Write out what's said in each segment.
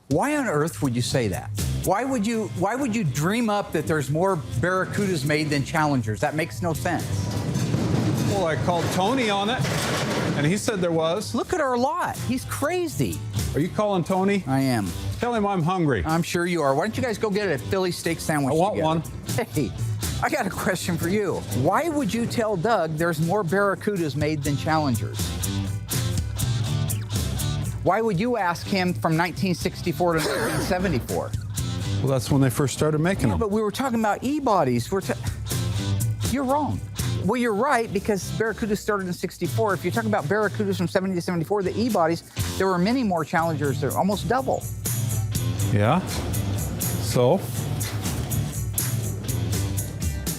Why on earth would you say that? Why would you dream up that there's more Barracudas made than Challengers? That makes no sense. Well, I called Tony on it, and he said there was. Look at our lot. He's crazy. Are you calling Tony? I am. Tell him I'm hungry. I'm sure you are. Why don't you guys go get a Philly steak sandwich I want together? one. Hey, I got a question for you. Why would you tell Doug there's more Barracudas made than Challengers? Why would you ask him from 1964 to 1974? Well, that's when they first started making them. But we were talking about E-bodies. You're wrong. Well, you're right, because Barracudas started in 64. If you're talking about Barracudas from 70 to 74, the E-bodies, there were many more Challengers. They're almost double. Yeah? So?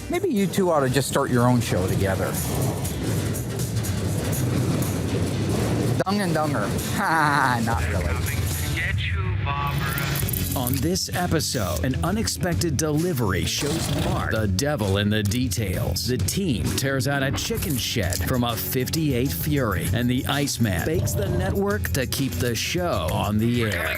Maybe you two ought to just start your own show together. Dung and Dunger. Ha, not really. On this episode, an unexpected delivery shows Mark the devil in the details. The team tears out a chicken shed from a 58 Fury, and the Iceman bakes the network to keep the show on the air.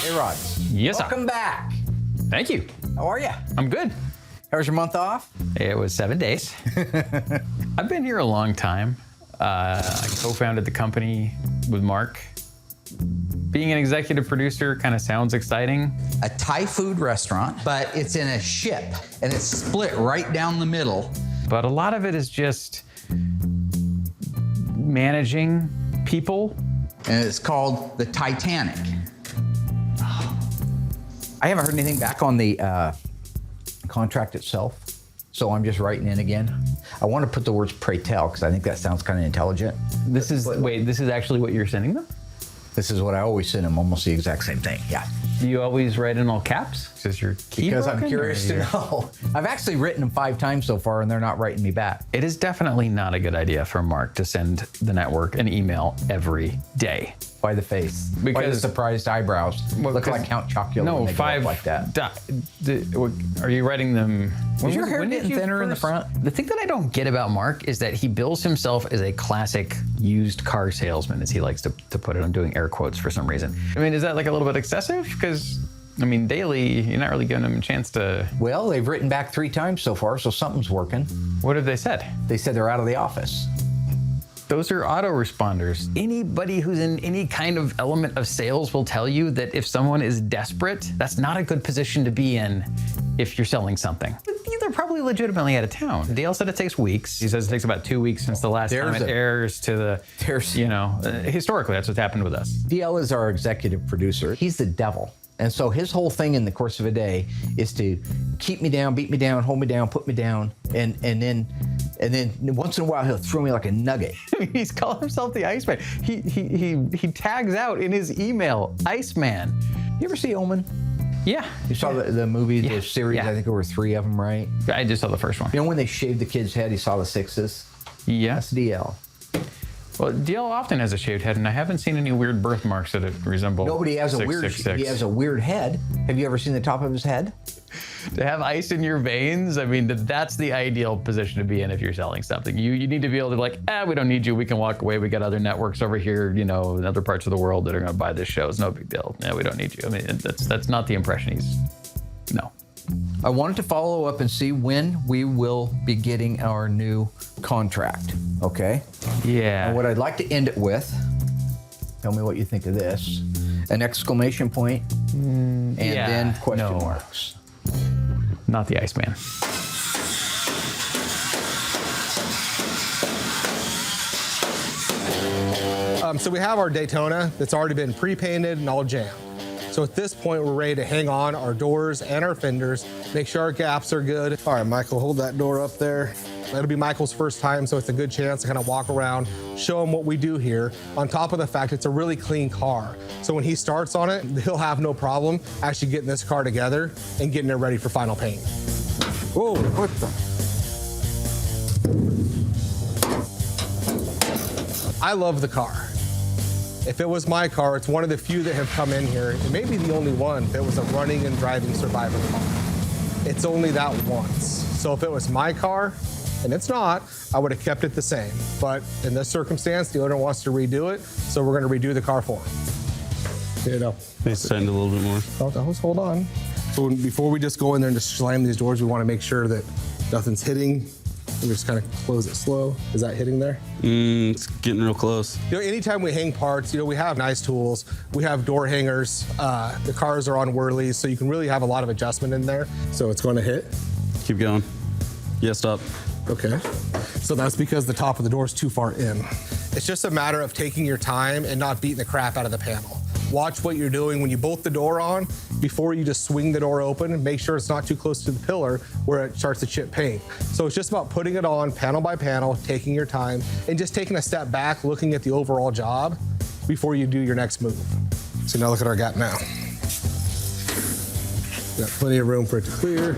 Hey, Rod. Yes, sir. Welcome back. Thank you. How are you? I'm good. How was your month off? It was 7 days. I've been here a long time. I co-founded the company with Mark. Being an executive producer kind of sounds exciting. A Thai food restaurant, but it's in a ship, and it's split right down the middle. But a lot of it is just managing people. And it's called the Titanic. I haven't heard anything back on the contract itself, so I'm just writing in again. I want to put the words "pray tell" because I think that sounds kind of intelligent. This is actually what you're sending them? This is what I always send them, almost the exact same thing. Yeah. Do you always write in all caps? Is your key Because I'm broken, curious or to know. I've actually written them 5 times so far, and they're not writing me back. It is definitely not a good idea for Mark to send the network an email every day. Why the face? Why the Because- surprised eyebrows? Well, Look 'cause- like Count Chocula No, when they go up 5 like that. Are you writing them? Is your hair when did getting you thinner in the first- front? The thing that I don't get about Mark is that he bills himself as a classic used car salesman, as he likes to put it. I'm doing air quotes for some reason. I mean, is that like a little bit excessive? Because, I mean, daily, you're not really giving him a chance to... Well, they've written back 3 times so far, so something's working. What have they said? They said they're out of the office. Those are autoresponders. Anybody who's in any kind of element of sales will tell you that if someone is desperate, that's not a good position to be in if you're selling something. They're probably legitimately out of town. Dale said it takes weeks. He says it takes about 2 weeks since the last time it airs to the, historically, that's what's happened with us. DL is our executive producer. He's the devil. And so his whole thing in the course of a day is to keep me down, beat me down, hold me down, put me down, and then once in a while he'll throw me like a nugget. He's calling himself the Iceman. He tags out in his email, Iceman. You ever see Omen? Yeah. You saw the movie, the series, yeah. I think there were 3 of them, right? I just saw the first one. You know when they shaved the kid's head, he saw the 6s? Yeah. That's DL. Well, DL often has a shaved head, and I haven't seen any weird birthmarks that resemble Nobody has a weird, 666. he has a weird head. Have you ever seen the top of his head? To have ice in your veins, I mean, that's the ideal position to be in if you're selling something. You need to be able to be like, we don't need you. We can walk away. We got other networks over here, in other parts of the world that are going to buy this show. It's no big deal. Yeah, we don't need you. I mean, that's not the impression no. I wanted to follow up and see when we will be getting our new contract, okay? Yeah. And what I'd like to end it with, tell me what you think of this, an exclamation point, and then question marks. Not the Iceman. So we have our Daytona that's already been pre-painted and all jammed. So at this point, we're ready to hang on our doors and our fenders, make sure our gaps are good. All right, Michael, hold that door up there. That'll be Michael's first time, so it's a good chance to kind of walk around, show him what we do here. On top of the fact, it's a really clean car. So when he starts on it, he'll have no problem actually getting this car together and getting it ready for final paint. Whoa, what the? I love the car. If it was my car, it's one of the few that have come in here. It may be the only one that was a running and driving survivor car. It's only that once. So if it was my car, and it's not, I would have kept it the same. But in this circumstance, the owner wants to redo it, so we're gonna redo the car for him. You know. Extend a little bit more. Hold on. So before we just go in there and just slam these doors, we wanna make sure that nothing's hitting. We just kind of close it slow. Is that hitting there? It's getting real close. You know, anytime we hang parts, you know, we have nice tools. We have door hangers. The cars are on whirlies, so you can really have a lot of adjustment in there. So it's going to hit. Keep going. Yeah, stop. Okay. So that's because the top of the door is too far in. It's just a matter of taking your time and not beating the crap out of the panel. Watch what you're doing when you bolt the door on. Before you just swing the door open, and make sure it's not too close to the pillar where it starts to chip paint. So it's just about putting it on panel by panel, taking your time, and just taking a step back, looking at the overall job before you do your next move. So now look at our gap now. Got plenty of room for it to clear.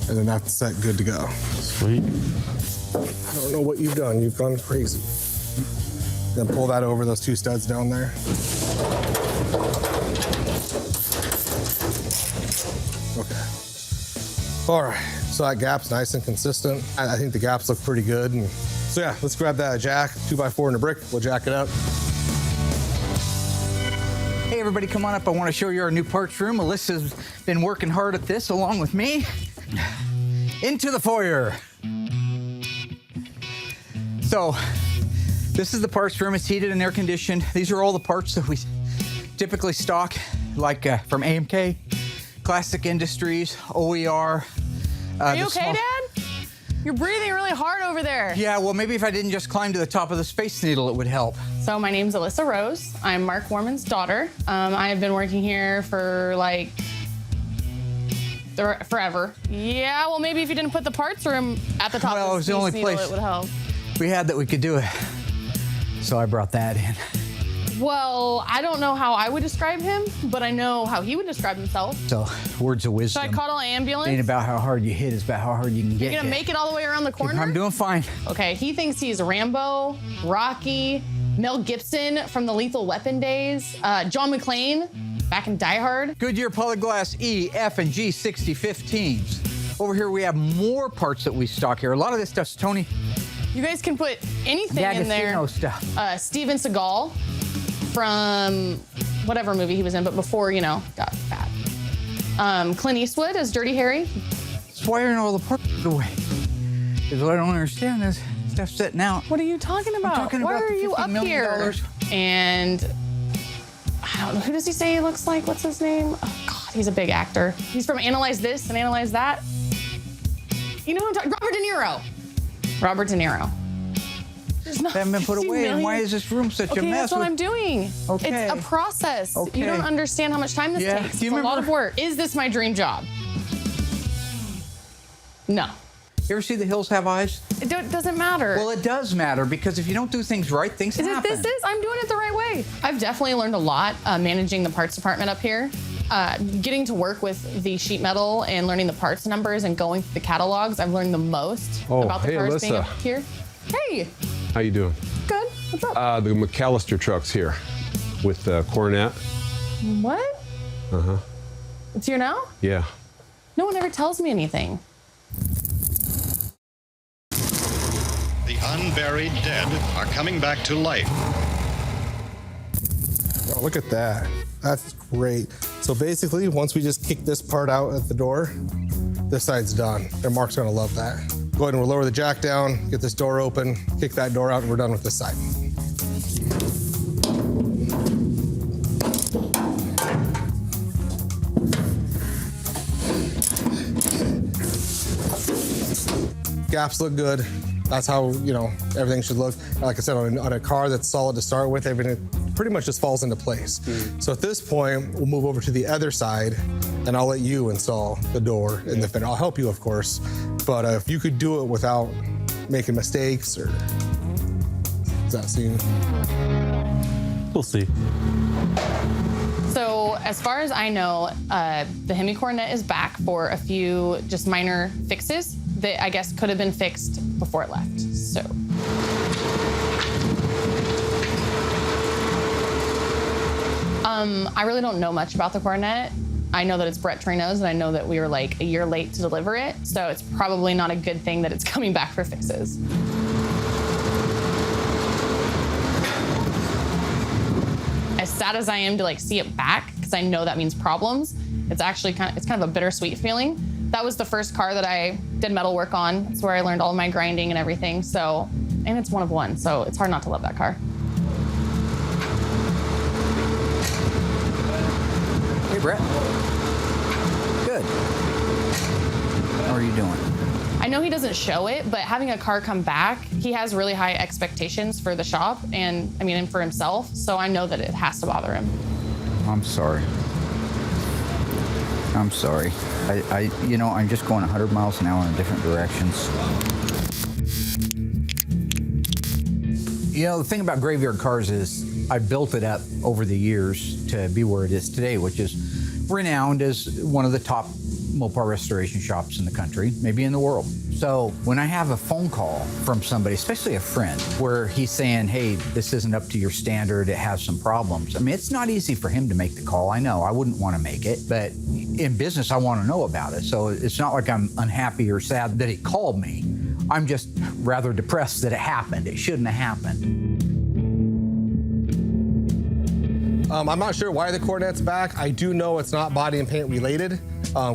And then that's set, good to go. Sweet. I don't know what you've done. You've gone crazy. Then pull that over those two studs down there. Okay. All right, so that gap's nice and consistent. I think the gaps look pretty good. And so yeah, let's grab that jack, 2x4 and a brick. We'll jack it up. Hey everybody, come on up. I want to show you our new parts room. Alyssa's been working hard at this along with me. Into the foyer. So, this is the parts room. It's heated and air conditioned. These are all the parts that we typically stock, like from AMK, Classic Industries, OER. Are you okay, Dad? You're breathing really hard over there. Yeah, well, maybe if I didn't just climb to the top of the Space Needle, it would help. So my name's Alyssa Rose. I'm Mark Warman's daughter. I have been working here for like forever. Yeah, well, maybe if you didn't put the parts room at the top Well, it of was the the only Space Needle, place it would help. we had that we could do it. So I brought that in. Well, I don't know how I would describe him, but I know how he would describe himself. So, words of Should wisdom. I call an ambulance? Ain't about how hard you hit, it's about how hard you can get You're gonna hit. make it all the way around the corner? I'm doing fine. Okay, he thinks he's Rambo, Rocky, Mel Gibson from the Lethal Weapon days, John McClane back in Die Hard. Goodyear Polyglass E, F, and G 6015s. Over here we have more parts that we stock here. A lot of this stuff's Tony You guys can put anything in there. D'Agostino stuff. Steven Seagal from whatever movie he was in, but before, you know, got fat. Clint Eastwood as Dirty Harry. That's why are all the parts away. Because what I don't understand is stuff sitting out. What are you talking about? talking Why about are the you $50 up million here? And I don't know, who does he say he looks like? What's his name? Oh God, he's a big actor. He's from Analyze This and Analyze That. You know who I'm talking? Robert De Niro. Robert De Niro. There's not They haven't been put 50 away, and million. why is this room such a Okay, mess? that's what I'm doing. Okay. It's a process. Okay. You don't understand how much time this Yeah. takes. Do you It's a lot remember- of work. Is this my dream job? No. You ever see The Hills Have Eyes? It doesn't matter. Well, it does matter, because if you don't do things right, things Is it happen. this? I'm doing it the right way. I've definitely learned a lot managing the parts department up here. Getting to work with the sheet metal and learning the parts numbers and going through the catalogs, I've learned the most Oh, about the hey, cars being Alyssa. up here. Hey, How you doing? good. What's up? The McAllister truck's here with Coronet. What? It's here now? Yeah. No one ever tells me anything. The unburied dead are coming back to life. Oh, look at that. That's great. So basically, once we just kick this part out at the door, this side's done. And Mark's gonna love that. Go ahead and we'll lower the jack down, get this door open, kick that door out, and we're done with this side. Gaps look good. That's how, you know, everything should look. Like I said, on a car that's solid to start with, everything pretty much just falls into place. So at this point, we'll move over to the other side, and I'll let you install the door and the fender. I'll help you, of course, but if you could do it without making mistakes, or does that seem? We'll see. So as far as I know, the Hemi Coronet is back for a few just minor fixes. that I guess could have been fixed before it left. So. I really don't know much about the Coronet. I know that it's Brett Torino's, and I know that we were like a year late to deliver it, so it's probably not a good thing that it's coming back for fixes. As sad as I am to like see it back, because I know that means problems, it's actually kind of a bittersweet feeling. That was the first car that I did metal work on. It's where I learned all of my grinding and everything. So, and it's one of one, so it's hard not to love that car. Hey, Brett. Good. How are you doing? I know he doesn't show it, but having a car come back, he has really high expectations for the shop and for himself. So I know that it has to bother him. I'm sorry. I'm sorry. I'm just going 100 miles an hour in different directions. You know, the thing about Graveyard Carz is I built it up over the years to be where it is today, which is renowned as one of the top Mopar restoration shops in the country, maybe in the world. So when I have a phone call from somebody, especially a friend, where he's saying, hey, this isn't up to your standard, it has some problems. I mean, it's not easy for him to make the call. I know, I wouldn't want to make it, but in business, I want to know about it. So it's not like I'm unhappy or sad that he called me. I'm just rather depressed that it happened. It shouldn't have happened. I'm not sure why the Coronet's back. I do know it's not body and paint related.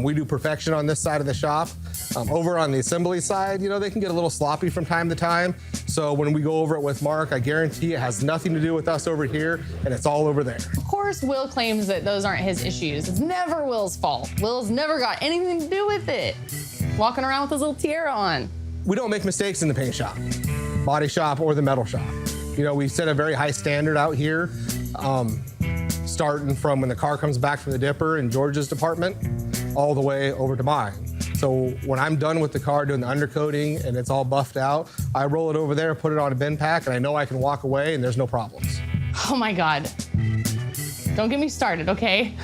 We do perfection on this side of the shop. Over on the assembly side, they can get a little sloppy from time to time. So when we go over it with Mark, I guarantee it has nothing to do with us over here, and it's all over there. Of course, Will claims that those aren't his issues. It's never Will's fault. Will's never got anything to do with it. Walking around with his little tiara on. We don't make mistakes in the paint shop, body shop, or the metal shop. We set a very high standard out here, starting from when the car comes back from the dipper in George's department, all the way over to mine. So when I'm done with the car doing the undercoating and it's all buffed out, I roll it over there, put it on a bin pack, and I know I can walk away and there's no problems. Oh my God. Don't get me started, okay?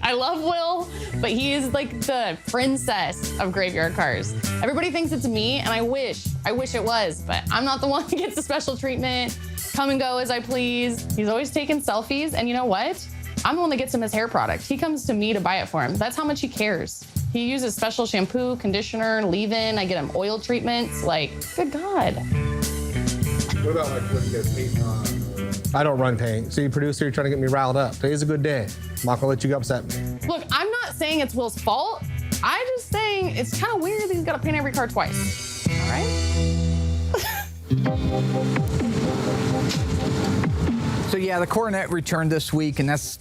I love Will, but he is like the princess of Graveyard Carz. Everybody thinks it's me, and I wish it was, but I'm not the one who gets the special treatment, come and go as I please. He's always taking selfies, and you know what? I'm the one that gets him his hair product. He comes to me to buy it for him. That's how much he cares. He uses special shampoo, conditioner, leave-in. I get him oil treatments. Good God. What about when you guys paint on? I don't run paint. See, producer, you're trying to get me riled up. Today's a good day. I'm not gonna let you upset me. Look, I'm not saying it's Will's fault. I'm just saying it's kind of weird that he's got to paint every car twice. All right? So yeah, the Coronet returned this week, and that's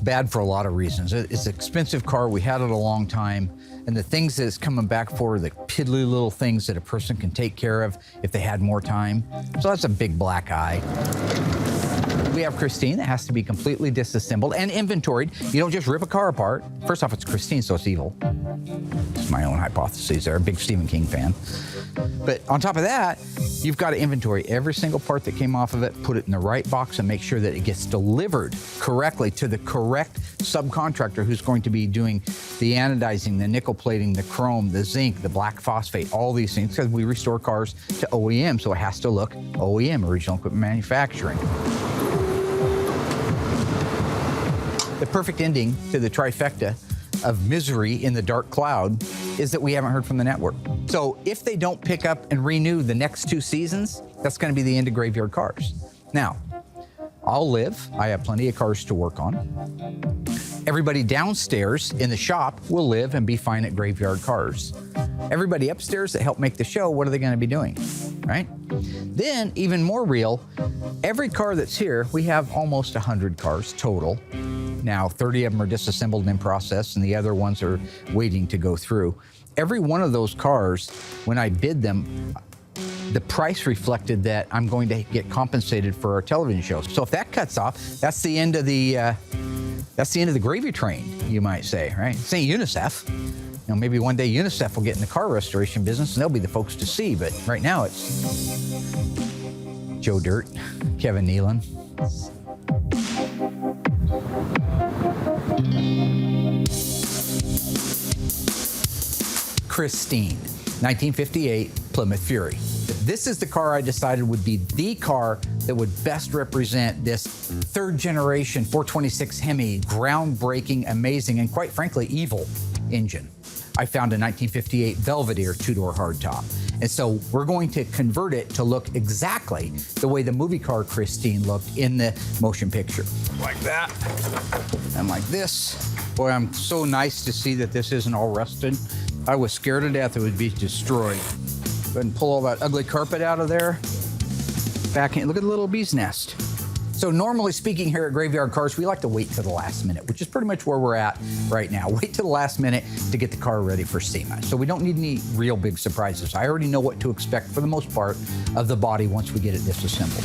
bad for a lot of reasons. It's an expensive car. We had it a long time, and the things that it's coming back for are the piddly little things that a person can take care of if they had more time. So that's a big black eye. We have Christine that has to be completely disassembled and inventoried. You don't just rip a car apart. First off, it's Christine, so it's evil. It's my own hypothesis there. A big Stephen King fan. But on top of that, you've got to inventory every single part that came off of it, put it in the right box, and make sure that it gets delivered correctly to the correct subcontractor who's going to be doing the anodizing, the nickel plating, the chrome, the zinc, the black phosphate, all these things, because we restore cars to OEM, so it has to look OEM, original equipment manufacturing. The perfect ending to the trifecta of misery in the dark cloud is that we haven't heard from the network. So if they don't pick up and renew the next 2 seasons, that's going to be the end of Graveyard Carz. Now, I'll live. I have plenty of cars to work on. Everybody downstairs in the shop will live and be fine at Graveyard Carz. Everybody upstairs that helped make the show, what are they going to be doing, right? Then, even more real, every car that's here, we have almost 100 cars total. Now, 30 of them are disassembled and in process, and the other ones are waiting to go through. Every one of those cars, when I bid them, the price reflected that I'm going to get compensated for our television shows. So if that cuts off, that's the end of the gravy train, you might say, right? It's ain't UNICEF. Maybe one day UNICEF will get in the car restoration business, and they'll be the folks to see. But right now, it's Joe Dirt, Kevin Nealon. Christine. 1958 Plymouth Fury. This is the car I decided would be the car that would best represent this third generation 426 Hemi, groundbreaking, amazing, and quite frankly, evil engine. I found a 1958 Belvedere two-door hardtop. And so we're going to convert it to look exactly the way the movie car Christine looked in the motion picture. Like that, and like this. Boy, I'm so nice to see that this isn't all rusted. I was scared to death it would be destroyed. Go ahead and pull all that ugly carpet out of there. Back in, look at the little bee's nest. So normally speaking here at Graveyard Cars, we like to wait to the last minute, which is pretty much where we're at right now. Wait to the last minute to get the car ready for SEMA. So we don't need any real big surprises. I already know what to expect for the most part of the body once we get it disassembled.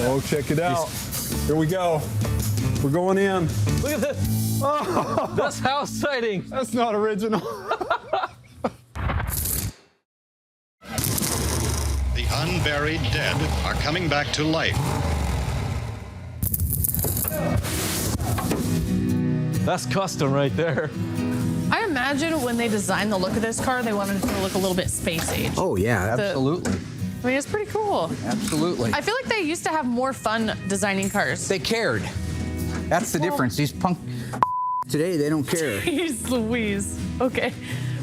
Oh, check it out. Here we go. We're going in. Look at this. Oh, that's house siding. That's not original. The unburied dead are coming back to life. That's custom right there. I imagine when they designed the look of this car, they wanted it to look a little bit space age. Oh yeah, absolutely. I mean, it's pretty cool. Absolutely. I feel like they used to have more fun designing cars. They cared. That's the difference. These punk today, they don't care. Jeez Louise. Okay.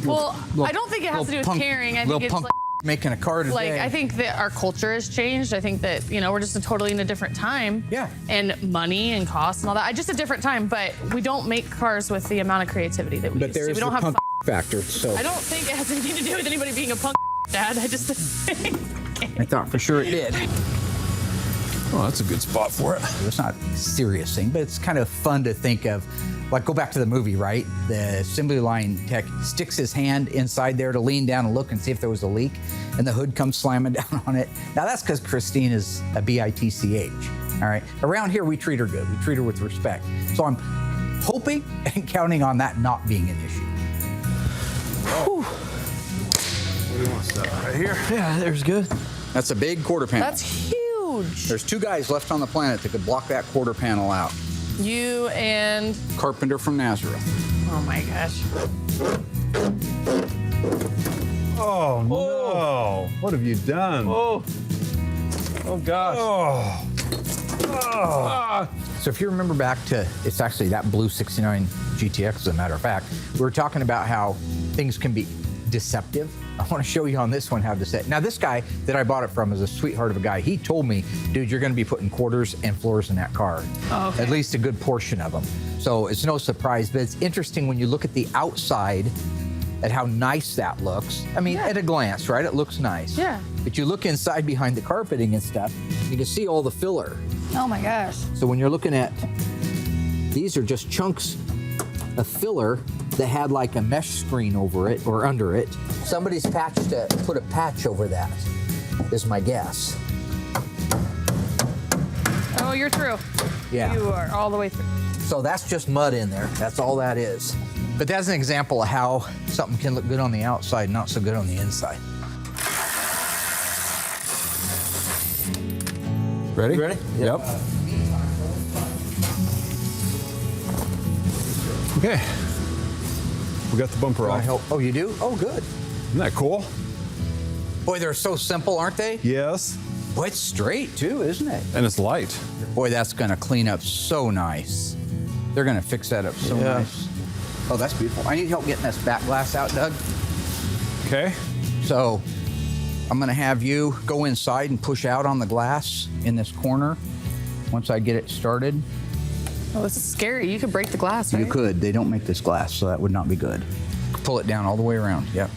Well, I don't think it has to do with caring. I think it's like making a car today. Like, I think that our culture has changed. I think that, you know, we're just totally in a different time. Yeah. And money and cost and all that. Just a different time, but we don't make cars with the amount of creativity that we But used to. there's We don't the have punk factor. So I don't think it has anything to do with anybody being a punk dad. I just think. I thought for sure it did. Oh, that's a good spot for it. It's not a serious thing, but it's kind of fun to think of. Like, go back to the movie, right? The assembly line tech sticks his hand inside there to lean down and look and see if there was a leak, and the hood comes slamming down on it. Now, that's because Christine is a BITCH, all right? Around here, we treat her good. We treat her with respect. So I'm hoping and counting on that not being an issue. Oh. What do you want to set right here? Yeah, there's good. That's a big quarter panel. That's huge. There's two guys left on the planet that could block that quarter panel out. You and Carpenter from Nazareth. oh my gosh. Oh, no. What have you done? Oh. Oh gosh. Oh. Oh. So if you remember back to, it's actually that blue 69 GTX, as a matter of fact, we were talking about how things can be deceptive. I want to show you on this one how to set. Now this guy that I bought it from is a sweetheart of a guy. He told me, dude, you're going to be putting quarters and floors in that car. Oh, okay. At least a good portion of them. So it's no surprise, but it's interesting when you look at the outside at how nice that looks. I mean, at a glance, right? It looks nice. Yeah. But you look inside behind the carpeting and stuff, you can see all the filler. Oh my gosh. So when you're looking at, these are just chunks of filler that had like a mesh screen over it or under it. Somebody's put a patch over that, is my guess. Oh, you're through. Yeah. You are all the way through. So that's just mud in there. That's all that is. But that's an example of how something can look good on the outside, not so good on the inside. Ready? You ready? Yep. Okay. We got the bumper I off. hope. Oh, you do? Oh, good. Isn't that cool? Boy, they're so simple, aren't they? Yes. Boy, it's straight too, isn't it? And it's light. Boy, that's gonna clean up so nice. They're gonna fix that up so nice. Oh, that's beautiful. I need help getting this back glass out, Doug. Okay. So I'm gonna have you go inside and push out on the glass in this corner once I get it started. Oh, this is scary. You could break the glass, right? You could. They don't make this glass, so that would not be good. Pull it down all the way around. Yep.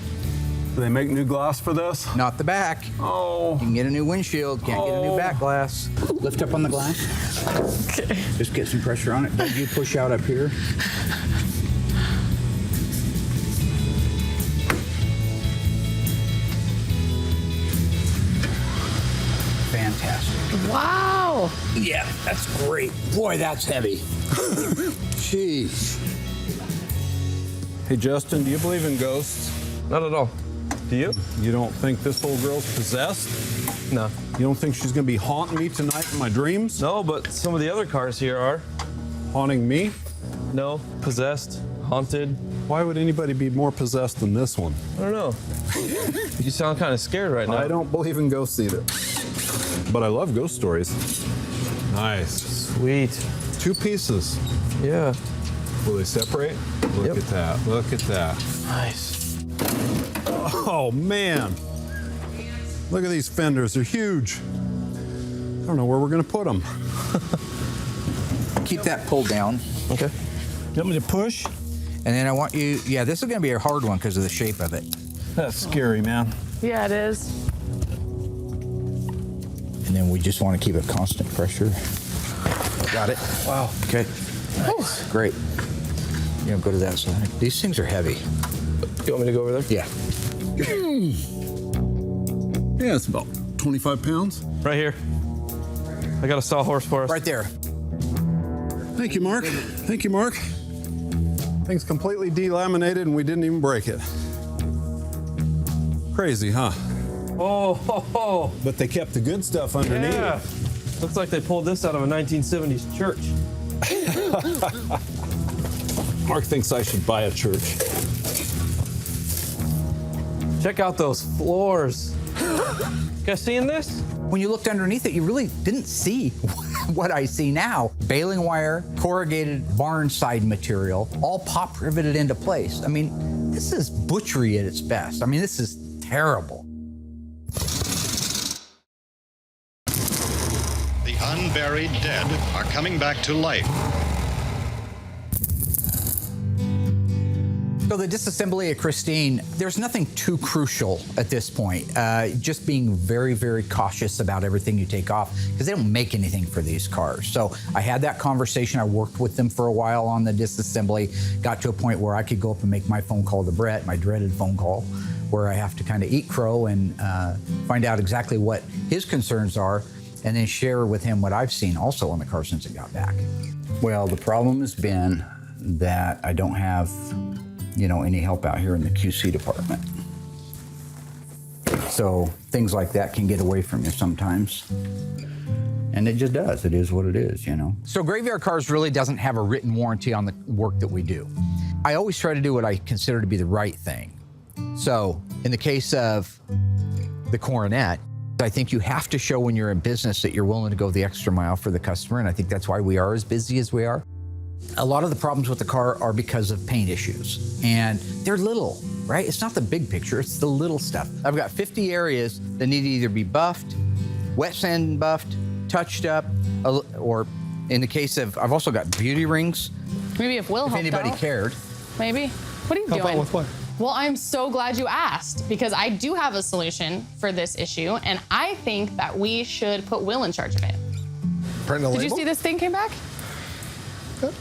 Do they make new glass for this? Not the back. Oh. You can get a new windshield. Can't get a new back glass. Lift up on the glass. Okay. Just get some pressure on it. Doug, you push out up here. Fantastic. Wow. Yeah, that's great. Boy, that's heavy. Jeez. Hey, Justin, do you believe in ghosts? Not at all. Do you? You don't think this little girl's possessed? No. You don't think she's gonna be haunting me tonight in my dreams? No, but some of the other cars here are. Haunting me? No, possessed. haunted. Why would anybody be more possessed than this one? I don't know. You sound kind of scared right now. I don't believe in ghosts either. But I love ghost stories. Nice. Sweet. 2 pieces. Yeah. Will they separate? Look at that. Look at that. Nice. Oh, man. Look at these fenders. They're huge. I don't know where we're going to put them. Keep that pulled down. Okay. You want me to push? And then I want you, yeah, this is going to be a hard one because of the shape of it. That's scary, man. Yeah, it is. And then we just want to keep a constant pressure. Got it. Wow. Okay. Nice. Great. You know, go to that side. These things are heavy. You want me to go over there? Yeah. Yeah, it's about 25 pounds. Right here. I got a sawhorse for us. Right there. Thank you, Mark. Thank you, Mark. Thing's completely delaminated and we didn't even break it. Crazy, huh? Oh, ho, ho. But they kept the good stuff underneath. Yeah. Looks like they pulled this out of a 1970s church. Mark thinks I should buy a church. Check out those floors. You guys seeing this? When you looked underneath it, you really didn't see what I see now. Baling wire, corrugated barn side material, all pop riveted into place. I mean, this is butchery at its best. I mean, this is terrible. The unburied dead are coming back to life. So the disassembly of Christine, there's nothing too crucial at this point. Just being very, very cautious about everything you take off because they don't make anything for these cars. So I had that conversation. I worked with them for a while on the disassembly, got to a point where I could go up and make my phone call to Brett, my dreaded phone call, where I have to kind of eat crow and find out exactly what his concerns are and then share with him what I've seen also on the car since it got back. Well, the problem has been that I don't have any help out here in the QC department. So things like that can get away from you sometimes. And it just does. It is what it is, So Graveyard Carz really doesn't have a written warranty on the work that we do. I always try to do what I consider to be the right thing. So in the case of the Coronet, I think you have to show when you're in business that you're willing to go the extra mile for the customer. And I think that's why we are as busy as we are. A lot of the problems with the car are because of paint issues, and they're little, right? It's not the big picture, it's the little stuff. I've got 50 areas that need to either be buffed, wet sand buffed, touched up, or in the case of, I've also got beauty rings. Maybe if Will helped anybody out. cared. Maybe. What are you Help doing? out with what? Well, I'm so glad you asked because I do have a solution for this issue, and I think that we should put Will in charge of it. Print the label? Did you see this thing came back?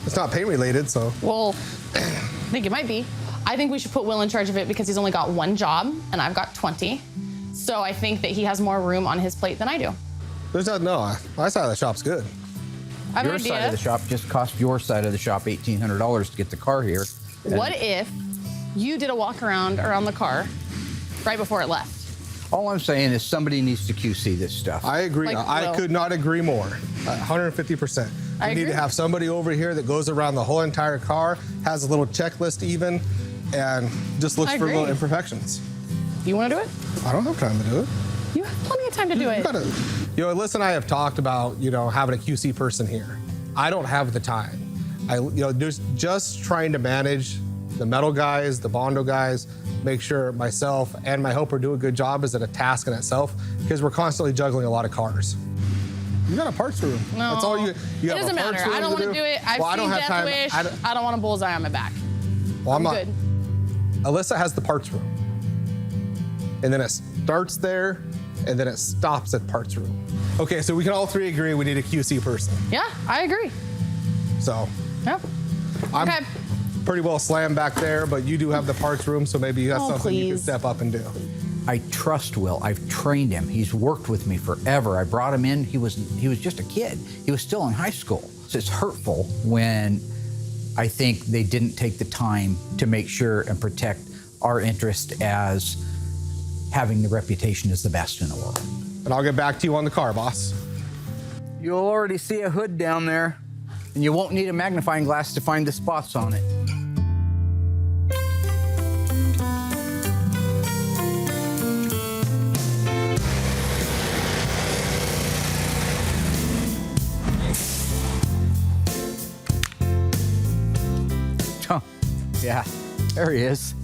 It's not paint related, so. Well, I think it might be. I think we should put Will in charge of it because he's only got one job and I've got 20. So I think that he has more room on his plate than I do. There's no, my side of the shop's good. I have Your an idea. side of the shop just cost your side of the shop $1,800 to get the car here. What if you did a walk around the car right before it left? All I'm saying is somebody needs to QC this stuff. I agree. Like I Will. could not agree more. 150%. I You need agree. to have somebody over here that goes around the whole entire car, has a little checklist even, and just looks I for little agree. imperfections. You want to do it? I don't have time to do it. You have plenty of time to do it. Alyssa and I have talked about, having a QC person here. I don't have the time. There's just trying to manage the metal guys, the Bondo guys, make sure myself and my helper do a good job is at a task in itself because we're constantly juggling a lot of cars. You got a parts room. No. That's all you It have doesn't a parts matter. room I don't want to do it. I've Well, I don't seen have Death time. Wish. I I don't want a bullseye on my back. Well, I'm not. Good. Alyssa has the parts room. And then it starts there, and then it stops at parts room. Okay, so we can all three agree we need a QC person. Yeah, I agree. So Yeah. I'm Okay. pretty well slammed back there, but you do have the parts room, so maybe that's Oh, something you can please. step up and do. I trust Will. I've trained him. He's worked with me forever. I brought him in. He was just a kid. He was still in high school. So it's hurtful when I think they didn't take the time to make sure and protect our interest as having the reputation as the best in the world. And I'll get back to you on the car, boss. You'll already see a hood down there, and you won't need a magnifying glass to find the spots on it. Yeah, there he is.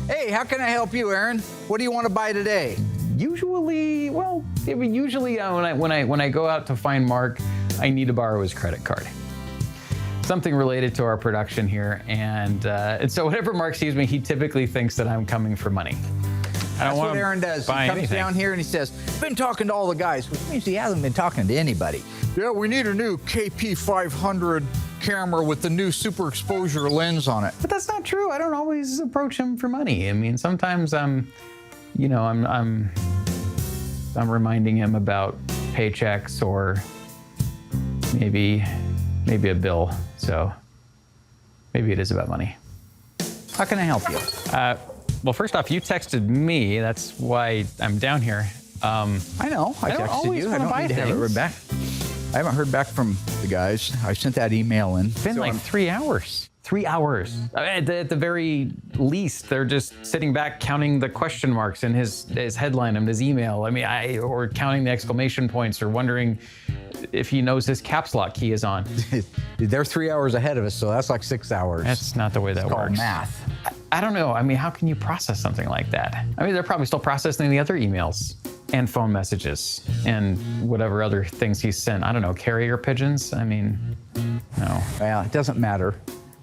Hey, how can I help you, Aaron? What do you want to buy today? Usually, when I go out to find Mark, I need to borrow his credit card. Something related to our production here, and so whenever Mark sees me, he typically thinks that I'm coming for money. That's what Aaron does. He comes down here and he says, been talking to all the guys, which means he hasn't been talking to anybody. Yeah, we need a new KP500 camera with the new super exposure lens on it. But that's not true. I don't always approach him for money. I mean, sometimes I'm reminding him about paychecks or maybe a bill. So maybe it is about money. How can I help you? Well, first off, you texted me. That's why I'm down here. I know. I texted you. I don't need to have it read back. I haven't heard back from the guys. I sent that email in. It's been like 3 hours. 3 hours. At the very least, they're just sitting back counting the question marks in his headline and his email. I mean, or counting the exclamation points or wondering if he knows his caps lock key is on. They're 3 hours ahead of us, so that's like 6 hours. That's not the way that works. It's called math. I don't know. I mean, how can you process something like that? I mean, they're probably still processing the other emails and phone messages and whatever other things he sent. I don't know, carrier pigeons? I mean, no. Well, it doesn't matter.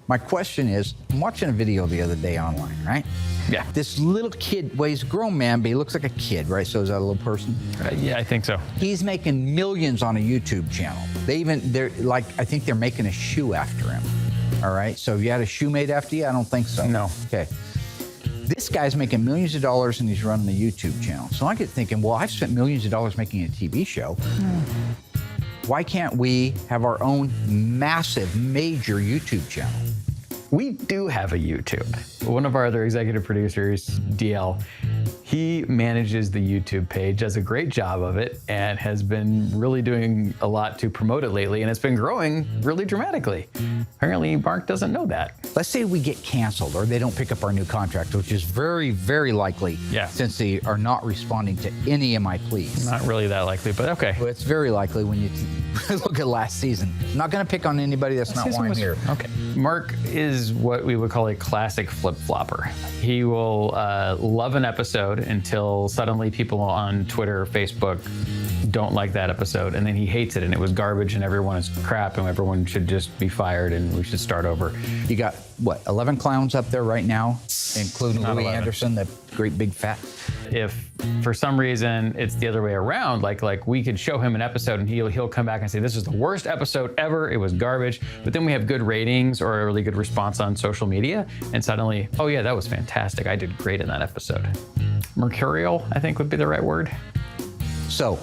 My question is, I'm watching a video the other day online, right? Yeah. This little kid, well, he's a grown man, but he looks like a kid, right? So is that a little person? Yeah, I think so. He's making millions on a YouTube channel. I think they're making a shoe after him. All right, so have you had a shoe made after you? I don't think so. No. Okay. This guy's making millions of dollars and he's running a YouTube channel. So I get thinking, well, I've spent millions of dollars making a TV show. Why can't we have our own massive, major YouTube channel? We do have a YouTube. One of our other executive producers, DL, he manages the YouTube page, does a great job of it, and has been really doing a lot to promote it lately, and it's been growing really dramatically. Apparently, Mark doesn't know that. Let's say we get canceled or they don't pick up our new contract, which is very, very likely since they are not responding to any of my pleas. Not really that likely, but okay. Well, it's very likely when you look at last season. I'm not going to pick on anybody that's not why I'm here. Okay. Mark is what we would call a classic flip-flopper. He will love an episode until suddenly people on Twitter or Facebook don't like that episode, and then he hates it, and it was garbage, and everyone is crap, and everyone should just be fired, and we should start over. You got, what, 11 clowns up there right now, including Not Louis 11. Anderson, the great big fat. If for some reason it's the other way around, like we could show him an episode and he'll come back and say, this is the worst episode ever, it was garbage, but then we have good ratings or a really good response on social media, and suddenly, oh yeah, that was fantastic, I did great in that episode. Mercurial, I think would be the right word. So,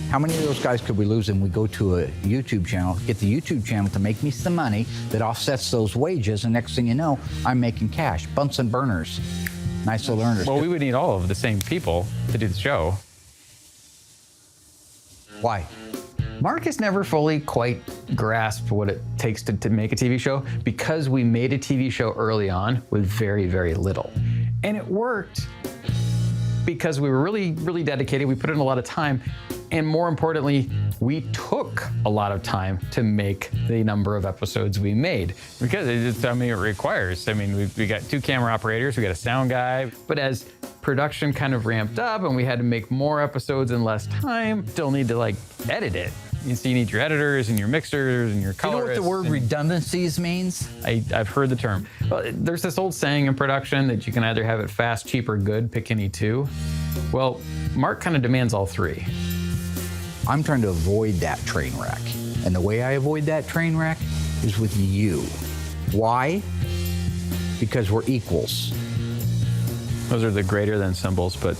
how many of those guys could we lose and we go to a YouTube channel, get the YouTube channel to make me some money that offsets those wages, and next thing you know, I'm making cash. Bunsen burners. Nice little earners. Well, we would need all of the same people to do the show. Why? Mark has never fully quite grasped what it takes to make a TV show because we made a TV show early on with very, very little. And it worked because we were really, really dedicated. We put in a lot of time. And more importantly, we took a lot of time to make the number of episodes we made because it requires. I mean, we got 2 camera operators, we got a sound guy, but as production kind of ramped up and we had to make more episodes in less time, still need to edit it. So you need your editors and your mixers and your colorists. You know what the word redundancies means? I've heard the term. Well, there's this old saying in production that you can either have it fast, cheap, or good, pick any 2. Well, Mark kind of demands all 3. I'm trying to avoid that train wreck. And the way I avoid that train wreck is with you. Why? Because we're equals. Those are the greater than symbols, but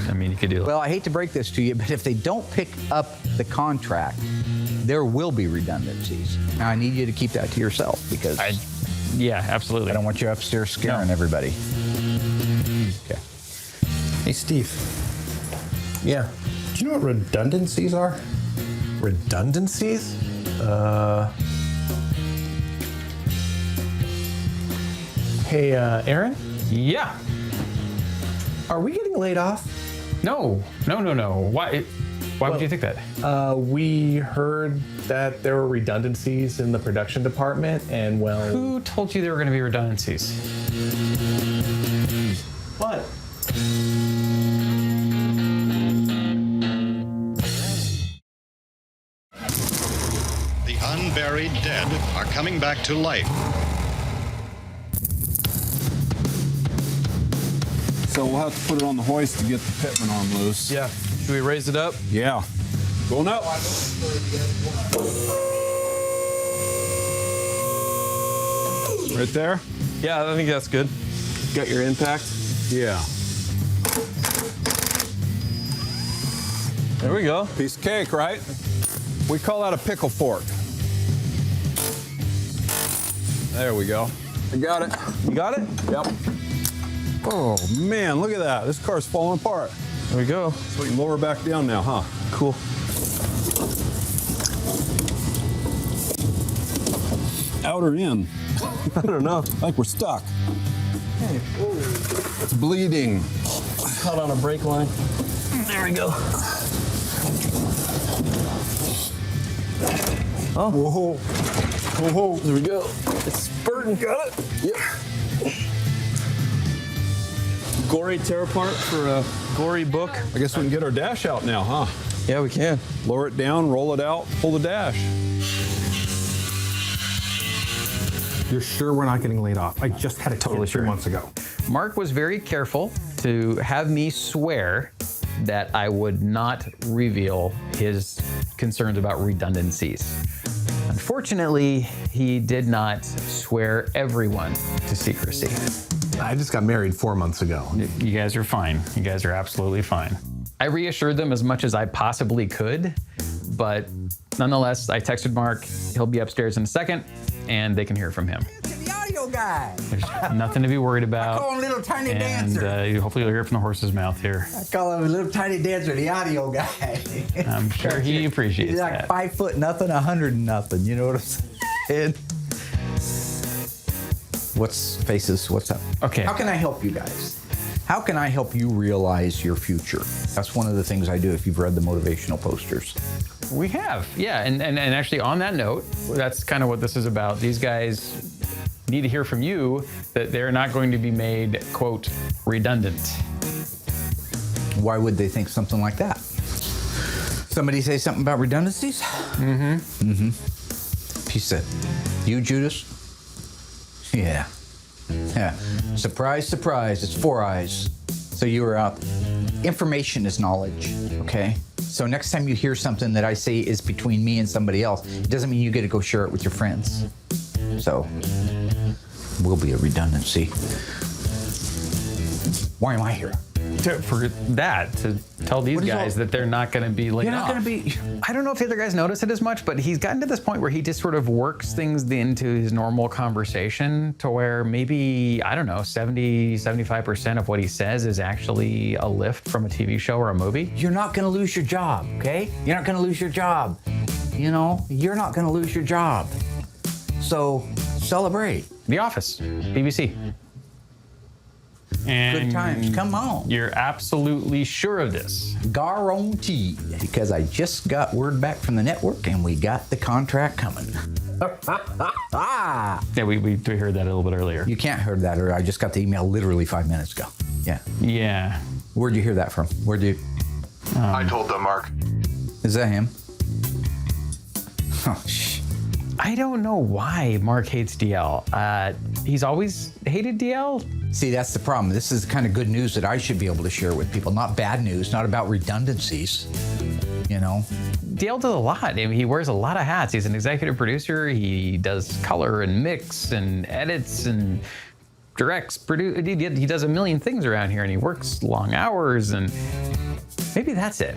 I mean, you could do it. Well, I hate to break this to you, but if they don't pick up the contract, there will be redundancies. Now, I need you to keep that to yourself because yeah, absolutely. I don't want you upstairs scaring everybody. Okay. Hey, Steve. Yeah. Do you know what redundancies are? Redundancies? Hey, Aaron? Yeah. Are we getting laid off? No. Why? Why would you think that? We heard that there were redundancies in the production department, and well... Who told you there were going to be redundancies? What? The unburied dead are coming back to life. So we'll have to put it on the hoist to get the pitman arm loose. Yeah. Should we raise it up? Yeah. Going up. Right there? Yeah, I think that's good. Got your impact? Yeah. There we go. Piece of cake, right? We call that a pickle fork. There we go. I got it. You got it? Yep. Oh, man, look at that. This car's falling apart. There we go. So we can lower back down now, huh? Cool. Out or in? I don't know. I think we're stuck. It's bleeding. Caught on a brake line. There we go. Oh. Whoa. Whoa. There we go. It's spurting. Got it? Yep. Gory tear apart for a gory book. I guess we can get our dash out now, huh? Yeah, we can. Lower it down, roll it out, pull the dash. You're sure we're not getting laid off? I just had a totally 3 months ago. Mark was very careful to have me swear that I would not reveal his concerns about redundancies. Unfortunately, he did not swear everyone to secrecy. I just got married 4 months ago. You guys are fine. You guys are absolutely fine. I reassured them as much as I possibly could, but nonetheless, I texted Mark. He'll be upstairs in a second, and they can hear from him. The audio guy. There's nothing to be worried about. I call him Little Tiny and, Dancer. hopefully you'll hear from the horse's mouth here. I call him a Little Tiny Dancer, the audio guy. I'm sure he appreciates He's like that. 5 foot nothing, 100 nothing. You know what I'm saying? What's faces? What's up? Okay. How can I help you guys? How can I help you realize your future? That's one of the things I do if you've read the motivational posters. We have, yeah. And actually on that note, that's kind of what this is about. These guys need to hear from you that they're not going to be made, quote, redundant. Why would they think something like that? Somebody say something about redundancies? He said, you, Judas? Yeah. Yeah. Surprise, surprise, it's 4 eyes. So you were out. Information is knowledge, okay? So next time you hear something that I say is between me and somebody else, it doesn't mean you get to go share it with your friends. So, will be a redundancy. Why am I here? For that, to tell these guys that they're not going to be laid You're not off. going to be. I don't know if the other guys notice it as much, but he's gotten to this point where he just sort of works things into his normal conversation to where maybe, I don't know, 70, 75% of what he says is actually a lift from a TV show or a movie. You're not going to lose your job, okay? You're not going to lose your job. You know, you're not going to lose your job. So celebrate. The Office, BBC. And Good times, come on. You're absolutely sure of this? Guaranteed. Because I just got word back from the network and we got the contract coming. Yeah, we heard that a little bit earlier. You can't hear that, or I just got the email literally 5 minutes ago. Yeah. Yeah. Where'd you hear that from? Where'd you? I told them, Mark. Is that him? Oh, shh. I don't know why Mark hates DL. He's always hated DL. See, that's the problem. This is the kind of good news that I should be able to share with people. Not bad news, not about redundancies, you know? DL does a lot. I mean, he wears a lot of hats. He's an executive producer. He does color and mix and edits and directs, he does a million things around here, and he works long hours, and maybe that's it.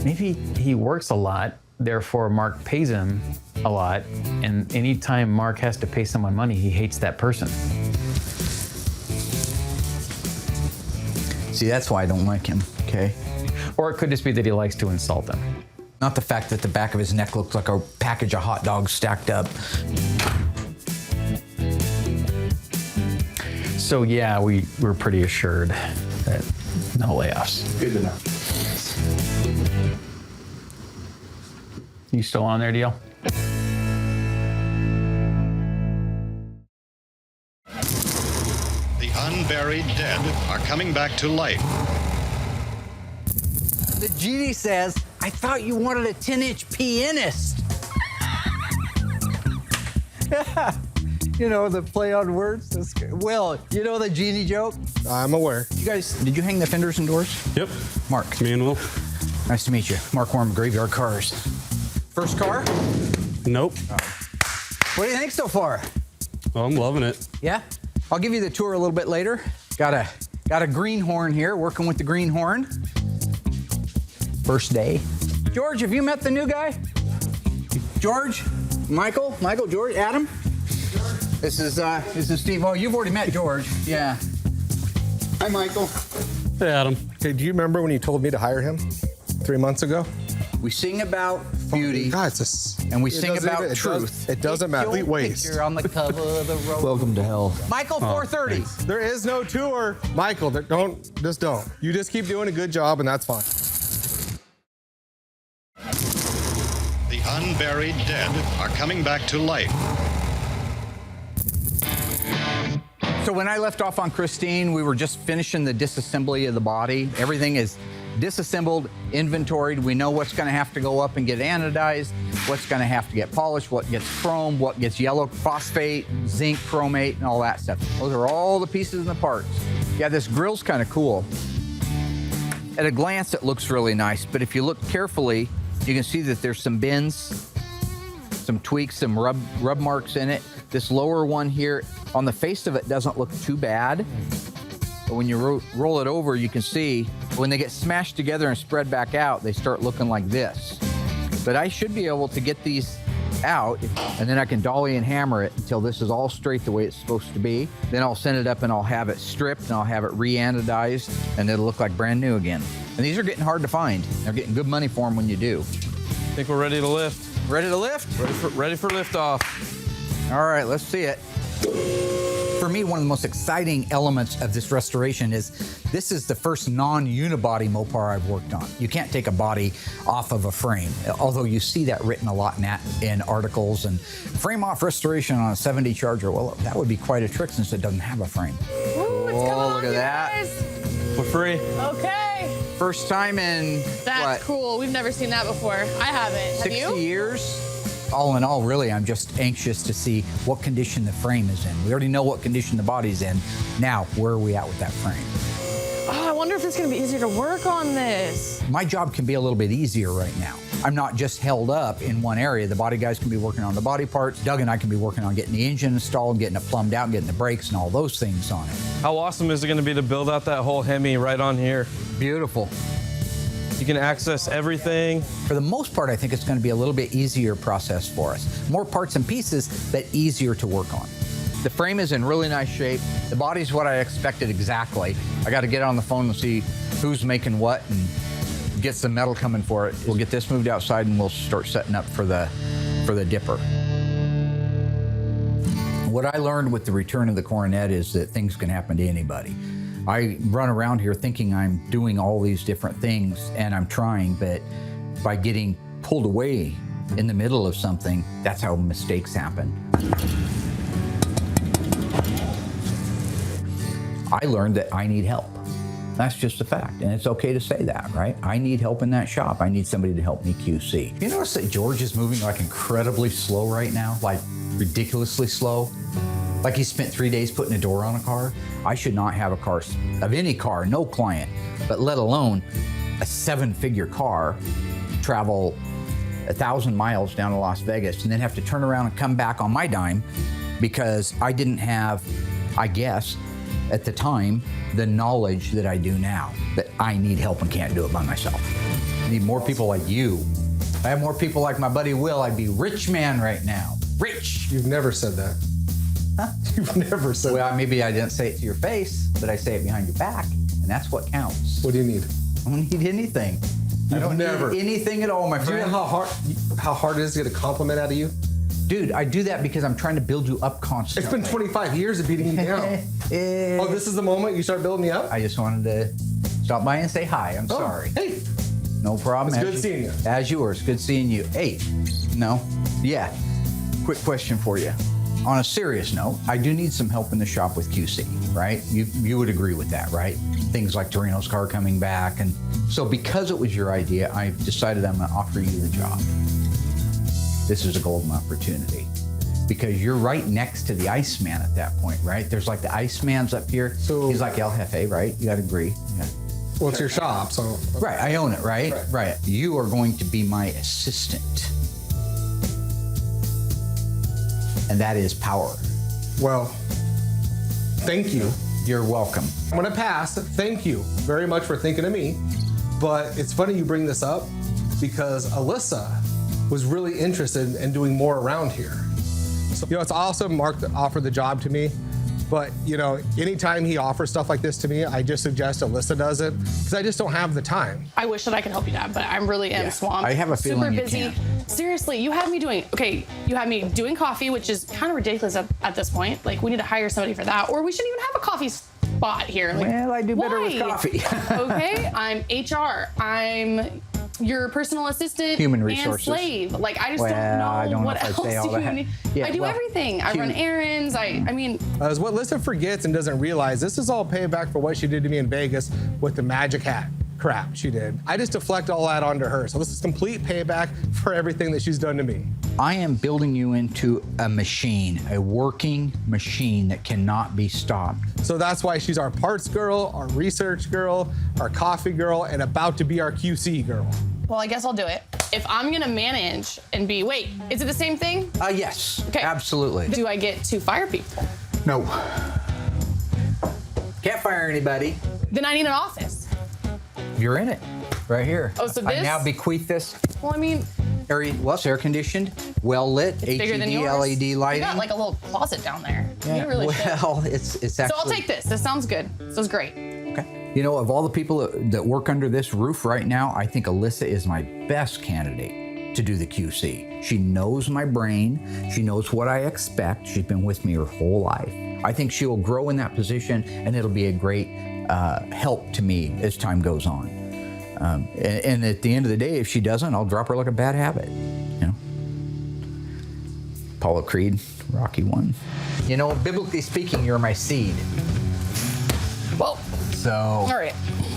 Maybe he works a lot, therefore Mark pays him a lot, and anytime Mark has to pay someone money, he hates that person. See, that's why I don't like him, okay? Or it could just be that he likes to insult them. Not the fact that the back of his neck looks like a package of hot dogs stacked up. So yeah, we're pretty assured that no layoffs. Good enough. You still on there, Deal? The unburied dead are coming back to life. The GD says, I thought you wanted a 10-inch pianist. You know, the play on words. That's good. Will, you know the genie joke? I'm aware. You guys, did you hang the fenders and doors? Yep. Mark. Me and Will. Nice to meet you. Mark Worm, Graveyard Cars. First car? Nope. What do you think so far? Oh, I'm loving it. Yeah? I'll give you the tour a little bit later. Got a greenhorn here, working with the greenhorn. First day. George, have you met the new guy? George? Michael, George, Adam? This is Steve. Oh, you've already met George. Yeah. Hi, Michael. Hey, Adam. Okay, do you remember when you told me to hire him 3 months ago? We sing about beauty, Guys, and we sing about truth. It doesn't matter. Complete Waste. picture on the cover of the road. Welcome to hell. Michael, 4:30. There is no tour. Michael, don't. You just keep doing a good job, and that's fine. The unburied dead are coming back to life. So when I left off on Christine, we were just finishing the disassembly of the body. Everything is disassembled, inventoried. We know what's going to have to go up and get anodized, what's going to have to get polished, what gets chrome, what gets yellow phosphate, zinc, chromate, and all that stuff. Those are all the pieces and the parts. Yeah, this grill's kind of cool. At a glance, it looks really nice, but if you look carefully, you can see that there's some bends, some tweaks, some rub marks in it. This lower one here, on the face of it, doesn't look too bad. But when you roll it over, you can see when they get smashed together and spread back out, they start looking like this. But I should be able to get these out, and then I can dolly and hammer it until this is all straight the way it's supposed to be. Then I'll send it up and I'll have it stripped and I'll have it re-anodized, and it'll look like brand new again. And these are getting hard to find. They're getting good money for them when you do. I think we're ready to lift. Ready to lift? Ready for liftoff. All right, let's see it. For me, one of the most exciting elements of this restoration is this is the first non-unibody Mopar I've worked on. You can't take a body off of a frame, although you see that written a lot in articles and frame off restoration on a 70 Charger. Well, that would be quite a trick since it doesn't have a frame. Ooh, it's coming on, look at that. Guys. We're free. Okay. First time in, That's cool. We've never seen that before. I haven't. 60 Have you? years? All in all, really, I'm just anxious to see what condition the frame is in. We already know what condition the body's in. Now, where are we at with that frame? Oh, I wonder if it's going to be easier to work on this. My job can be a little bit easier right now. I'm not just held up in one area. The body guys can be working on the body parts. Doug and I can be working on getting the engine installed, getting it plumbed out, getting the brakes and all those things on it. How awesome is it going to be to build out that whole Hemi right on here? Beautiful. You can access everything. For the most part, I think it's going to be a little bit easier process for us. More parts and pieces, but easier to work on. The frame is in really nice shape. The body's what I expected exactly. I got to get on the phone and see who's making what and get some metal coming for it. We'll get this moved outside and we'll start setting up for the dipper. What I learned with the return of the Coronet is that things can happen to anybody. I run around here thinking I'm doing all these different things, and I'm trying, but by getting pulled away in the middle of something, that's how mistakes happen. I learned that I need help. That's just a fact, and it's okay to say that, right? I need help in that shop. I need somebody to help me QC. You notice that George is moving like incredibly slow right now, like ridiculously slow? Like he spent 3 days putting a door on a car. I should not have a car, of any car, no client, but let alone a 7-figure car, travel 1,000 miles down to Las Vegas and then have to turn around and come back on my dime because I didn't have, I guess, at the time, the knowledge that I do now, that I need help and can't do it by myself. I need more people like you. If I have more people like my buddy Will, I'd be rich man right now. Rich! You've never said that. Huh? You've never said that. Well, maybe I didn't say it to your face, but I say it behind your back, and that's what counts. What do you need? I don't need anything. I don't need anything at all, my friend. Do you know how hard it is to get a compliment out of you? Dude, I do that because I'm trying to build you up constantly. It's been 25 years of beating you down. Oh, this is the moment you start building me up? I just wanted to stop by and say hi. I'm sorry. Hey. No problem. It's good seeing you. As yours. Good seeing you. Hey, no. Yeah. Quick question for you. On a serious note, I do need some help in the shop with QC, right? You would agree with that, right? Things like Torino's car coming back. And so because it was your idea, I decided I'm going to offer you the job. This is a golden opportunity because you're right next to the Iceman at that point, right? There's like the Iceman's up here. So he's like El Jefe, right? You got to agree. Yeah. Well, it's your shop, so. Right, I own it, right? Right. You are going to be my assistant. And that is power. Well, thank you. You're welcome. I'm gonna pass. Thank you very much for thinking of me. But it's funny you bring this up because Alyssa was really interested in doing more around here. So, it's awesome Mark offered the job to me. But, anytime he offers stuff like this to me, I just suggest Alyssa does it because I just don't have the time. I wish that I could help you, Dad, but I really am swamped. I have a feeling super busy. Seriously, you have me doing coffee, which is kind of ridiculous at this point. Like, we need to hire somebody for that, or we shouldn't even have a coffee spot here. Like, well, I do better with coffee. Okay, I'm HR. I'm your personal assistant, human resources, and slave. Like, I just don't know what else you need. Yeah, I do everything. I run errands. I mean. As what Alyssa forgets and doesn't realize, this is all payback for what she did to me in Vegas with the magic hat crap she did. I just deflect all that onto her. So this is complete payback for everything that she's done to me. I am building you into a machine, a working machine that cannot be stopped. So that's why she's our parts girl, our research girl, our coffee girl, and about to be our QC girl. Well, I guess I'll do it. If I'm gonna manage and wait, is it the same thing? Yes, okay. Absolutely. Do I get to fire people? No. Can't fire anybody. Then I need an office. You're in it, right here. Oh, so this? I now bequeath this. Well, I mean. It's air conditioned, well lit, HED, LED lighting. You got like a little closet down there. Yeah. You really well, should. it's actually. So I'll take this. This sounds good. This is great. Okay. Of all the people that work under this roof right now, I think Alyssa is my best candidate to do the QC. She knows my brain. She knows what I expect. She's been with me her whole life. I think she will grow in that position, and it'll be a great help to me as time goes on. And at the end of the day, if she doesn't, I'll drop her like a bad habit. Apollo Creed, Rocky 1. Biblically speaking, you're my seed. Well. So. All right.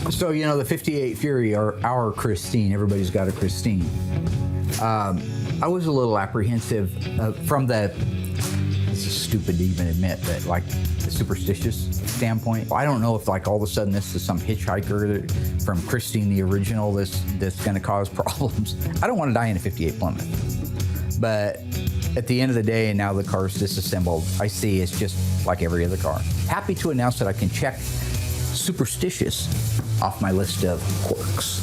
So the 58 Fury are our Christine. Everybody's got a Christine. I was a little apprehensive from the. This is stupid to even admit, but like the superstitious standpoint. I don't know if like all of a sudden this is some hitchhiker from Christine the original that's going to cause problems. I don't want to die in a 58 Plymouth. But at the end of the day, now the car's disassembled, I see it's just like every other car. Happy to announce that I can check superstitious off my list of quirks.